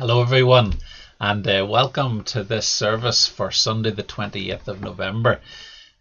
Hello everyone, and welcome to this service for Sunday the 28th of November.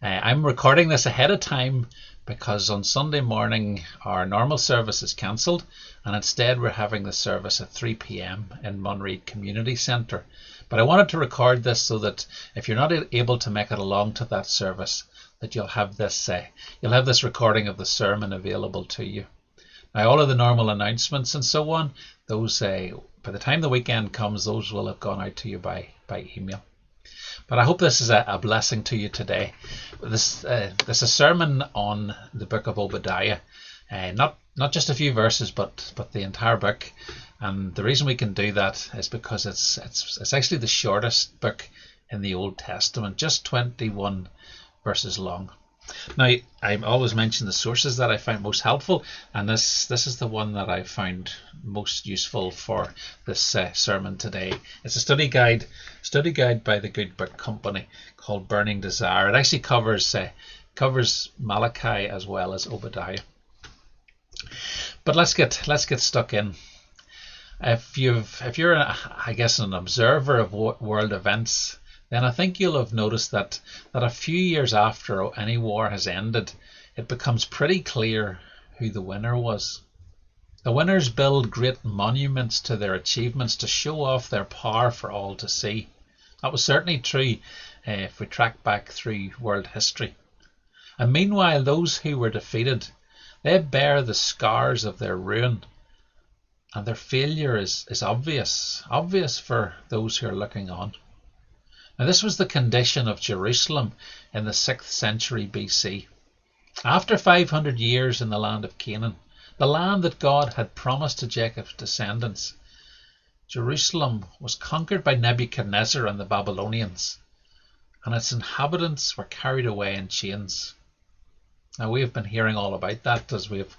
I'm recording this ahead of time because on Sunday morning our normal service is cancelled, and instead we're having the service at 3 p.m. in Munreid Community Centre. But I wanted to record this so that if you're not able to make it along to that service, that you'll have this recording of the sermon available to you. Now, all of the normal announcements and so on, those by the time the weekend comes, those will have gone out to you by email. But I hope this is a blessing to you today. This is a sermon on the book of Obadiah, not just a few verses, but the entire book. And the reason we can do that is because it's actually the shortest book in the Old Testament, just 21 verses long. Now, I always mention the sources that I find most helpful, and this is the one that I found most useful for this sermon today. It's a study guide by the Good Book Company called Burning Desire. It actually covers Malachi as well as Obadiah. But let's get stuck in. If you're an observer of world events, then I think you'll have noticed that a few years after any war has ended, it becomes pretty clear who the winner was. The winners build great monuments to their achievements to show off their power for all to see. That was certainly true if we track back through world history. And meanwhile, those who were defeated, they bear the scars of their ruin. And their failure is obvious for those who are looking on. Now, this was the condition of Jerusalem in the 6th century BC. After 500 years in the land of Canaan, the land that God had promised to Jacob's descendants, Jerusalem was conquered by Nebuchadnezzar and the Babylonians, and its inhabitants were carried away in chains. Now, we have been hearing all about that as we've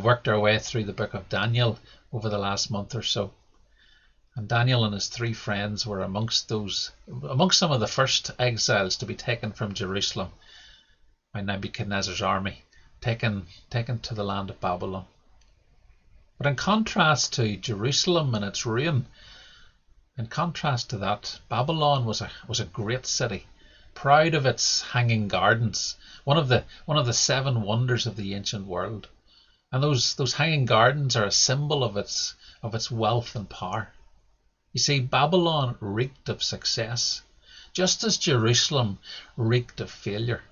worked our way through the book of Daniel over the last month or so. And Daniel and his 3 friends were amongst some of the first exiles to be taken from Jerusalem by Nebuchadnezzar's army, taken to the land of Babylon. But in contrast to Jerusalem and its ruin, in contrast to that, Babylon was a great city, proud of its hanging gardens, one of the 7 wonders of the ancient world. And those hanging gardens are a symbol of its wealth and power. You see, Babylon reeked of success, just as Jerusalem reeked of failure.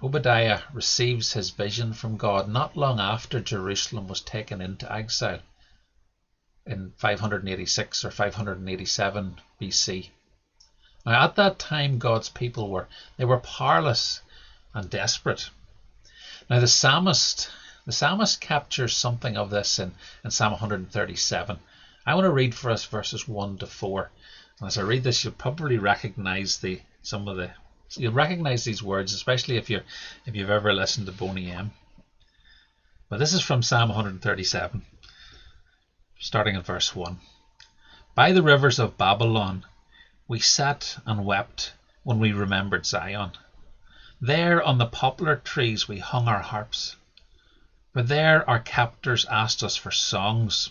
Obadiah receives his vision from God not long after Jerusalem was taken into exile in 586 or 587 BC. Now, at that time, God's people were powerless and desperate. Now, the psalmist captures something of this in Psalm 137. I want to read for us verses 1 to 4. And as I read this, you'll probably recognize you'll recognize these words, especially if you've ever listened to Boney M. But this is from Psalm 137, starting at verse 1. By the rivers of Babylon, we sat and wept when we remembered Zion. There on the poplar trees we hung our harps. For there our captors asked us for songs.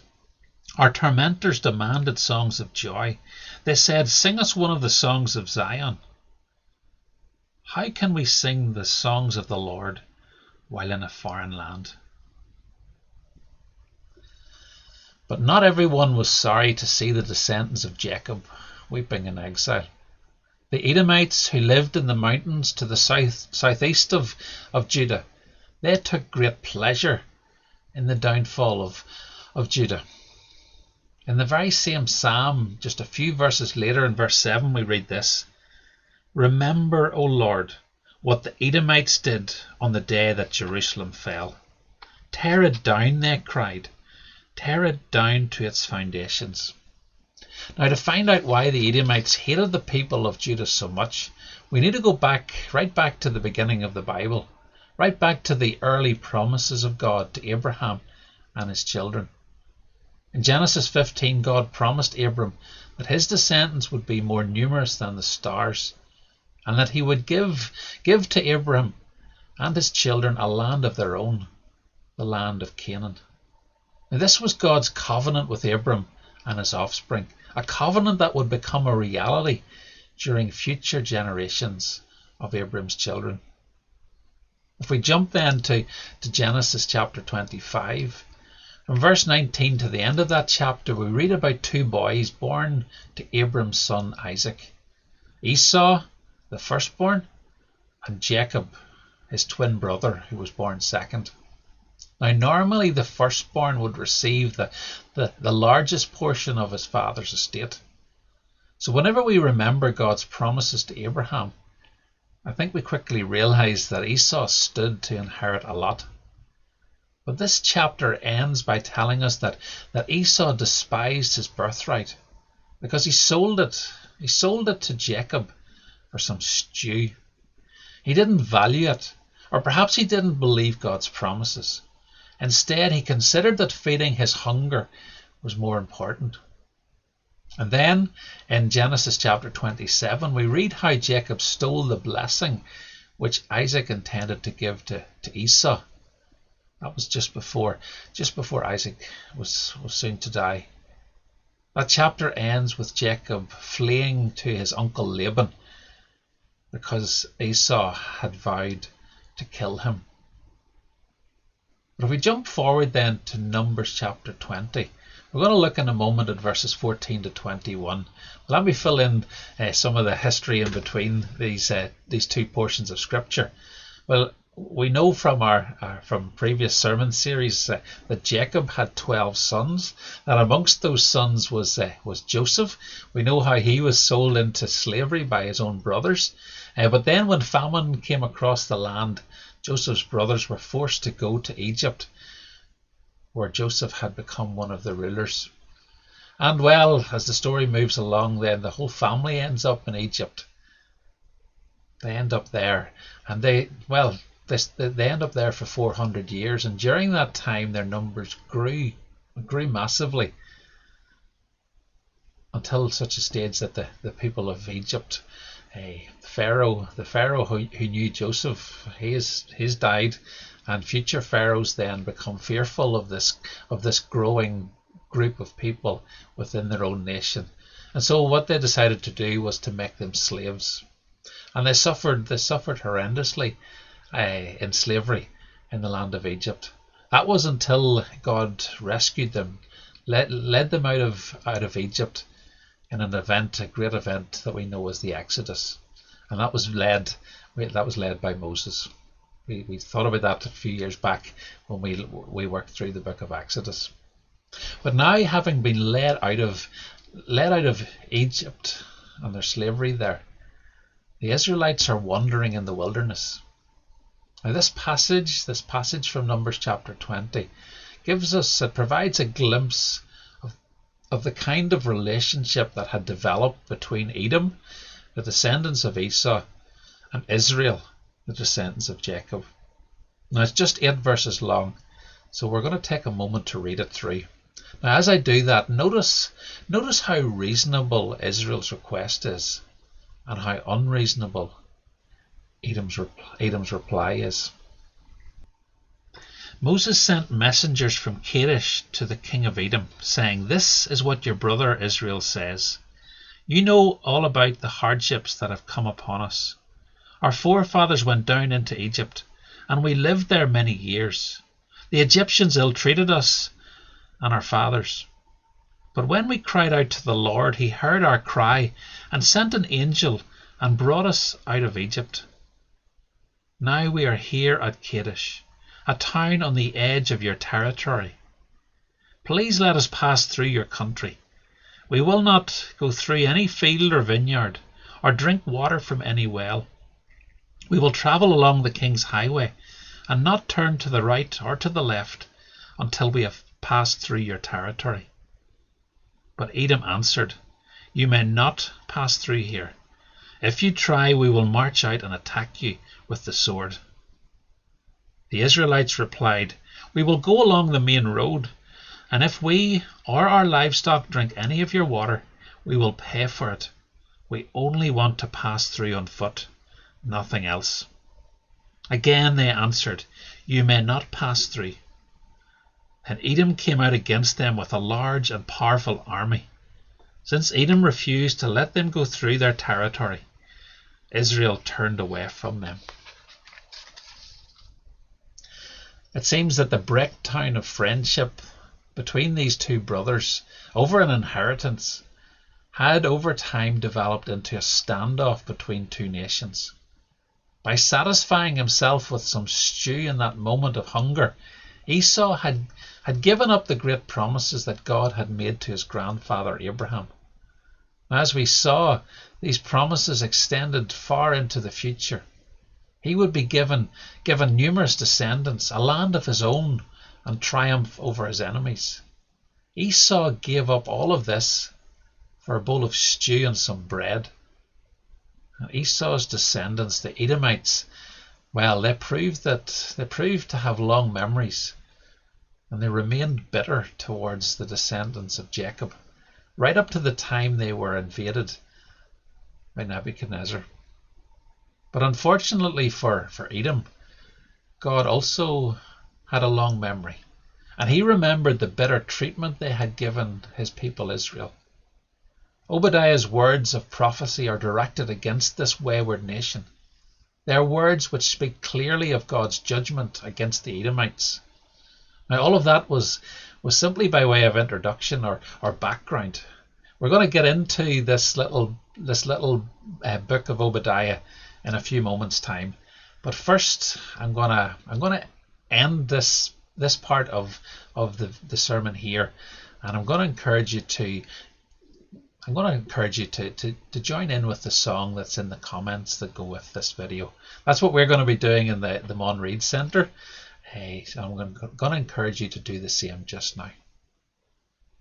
Our tormentors demanded songs of joy. They said, "Sing us one of the songs of Zion." How can we sing the songs of the Lord while in a foreign land? But not everyone was sorry to see the descendants of Jacob weeping in exile. The Edomites who lived in the mountains to the southeast of Judah, they took great pleasure in the downfall of Judah. In the very same psalm, just a few verses later in verse 7, we read this: "Remember, O Lord, what the Edomites did on the day that Jerusalem fell. Tear it down," they cried. "Tear it down to its foundations." Now, to find out why the Edomites hated the people of Judah so much, we need to go right back to the beginning of the Bible, right back to the early promises of God to Abraham and his children. In Genesis 15, God promised Abram that his descendants would be more numerous than the stars, and that he would give to Abram and his children a land of their own, the land of Canaan. Now, this was God's covenant with Abram and his offspring, a covenant that would become a reality during future generations of Abram's children. If we jump then to Genesis chapter 25, from verse 19 to the end of that chapter, we read about two boys born to Abram's son Isaac. Esau, the firstborn, and Jacob, his twin brother, who was born second. Now, normally the firstborn would receive the largest portion of his father's estate. So whenever we remember God's promises to Abraham, I think we quickly realise that Esau stood to inherit a lot. But this chapter ends by telling us that Esau despised his birthright because he sold it. He sold it to Jacob for some stew. He didn't value it, or perhaps he didn't believe God's promises. Instead, he considered that feeding his hunger was more important. And then, in Genesis chapter 27, we read how Jacob stole the blessing which Isaac intended to give to Esau. That was just before Isaac was soon to die. That chapter ends with Jacob fleeing to his uncle Laban because Esau had vowed to kill him. But if we jump forward then to Numbers chapter 20, we're going to look in a moment at verses 14 to 21. Let me fill in some of the history in between these two portions of Scripture. Well, we know from from previous sermon series that Jacob had 12 sons, and amongst those sons was Joseph. We know how he was sold into slavery by his own brothers. But then when famine came across the land, Joseph's brothers were forced to go to Egypt, where Joseph had become one of the rulers. And well, as the story moves along, then the whole family ends up in Egypt. They end up there, and they end up there for 400 years, and during that time their numbers grew massively, until such a stage that the people of Egypt, the Pharaoh who knew Joseph, he's died, and future pharaohs then become fearful of this growing group of people within their own nation. And so what they decided to do was to make them slaves. And they suffered horrendously in slavery in the land of Egypt. That was until God rescued them, led them out of Egypt in a great event that we know as the Exodus. And that was led by Moses. We thought about that a few years back when we worked through the book of Exodus. But now, having been led out of Egypt and their slavery there, the Israelites are wandering in the wilderness. Now this passage from Numbers chapter 20 provides a glimpse of the kind of relationship that had developed between Edom, the descendants of Esau, and Israel, the descendants of Jacob. Now it's just 8 verses long, so we're going to take a moment to read it through. Now as I do that, notice how reasonable Israel's request is, and how unreasonable Edom's reply is. Moses sent messengers from Kadesh to the king of Edom, saying, "This is what your brother Israel says. You know all about the hardships that have come upon us. Our forefathers went down into Egypt, and we lived there many years. The Egyptians ill-treated us and our fathers. But when we cried out to the Lord, he heard our cry and sent an angel and brought us out of Egypt. Now we are here at Kadesh, a town on the edge of your territory. Please let us pass through your country. We will not go through any field or vineyard, or drink water from any well. We will travel along the king's highway, and not turn to the right or to the left until we have passed through your territory." But Edom answered, "You may not pass through here. If you try, we will march out and attack you with the sword." The Israelites replied, "We will go along the main road, and if we or our livestock drink any of your water, we will pay for it. We only want to pass through on foot, nothing else." Again they answered, "You may not pass through." And Edom came out against them with a large and powerful army. Since Edom refused to let them go through their territory, Israel turned away from them. It seems that the breakdown of friendship between these two brothers over an inheritance had over time developed into a standoff between two nations. By satisfying himself with some stew in that moment of hunger, Esau had given up the great promises that God had made to his grandfather Abraham. As we saw, these promises extended far into the future. He would be given numerous descendants, a land of his own, and triumph over his enemies. Esau gave up all of this for a bowl of stew and some bread. And Esau's descendants, the Edomites, well, they proved to have long memories, and they remained bitter towards the descendants of Jacob, right up to the time they were invaded by Nebuchadnezzar. But unfortunately for Edom, God also had a long memory, and he remembered the bitter treatment they had given his people Israel. Obadiah's words of prophecy are directed against this wayward nation. They are words which speak clearly of God's judgment against the Edomites. Now, all of that was simply by way of introduction or background. We're going to get into this little book of Obadiah in a few moments' time, but first I'm gonna end this part of the sermon here, and I'm going to encourage you to join in with the song that's in the comments that go with this video. That's what we're going to be doing in the Mon Reid Centre. So I'm going to encourage you to do the same just now.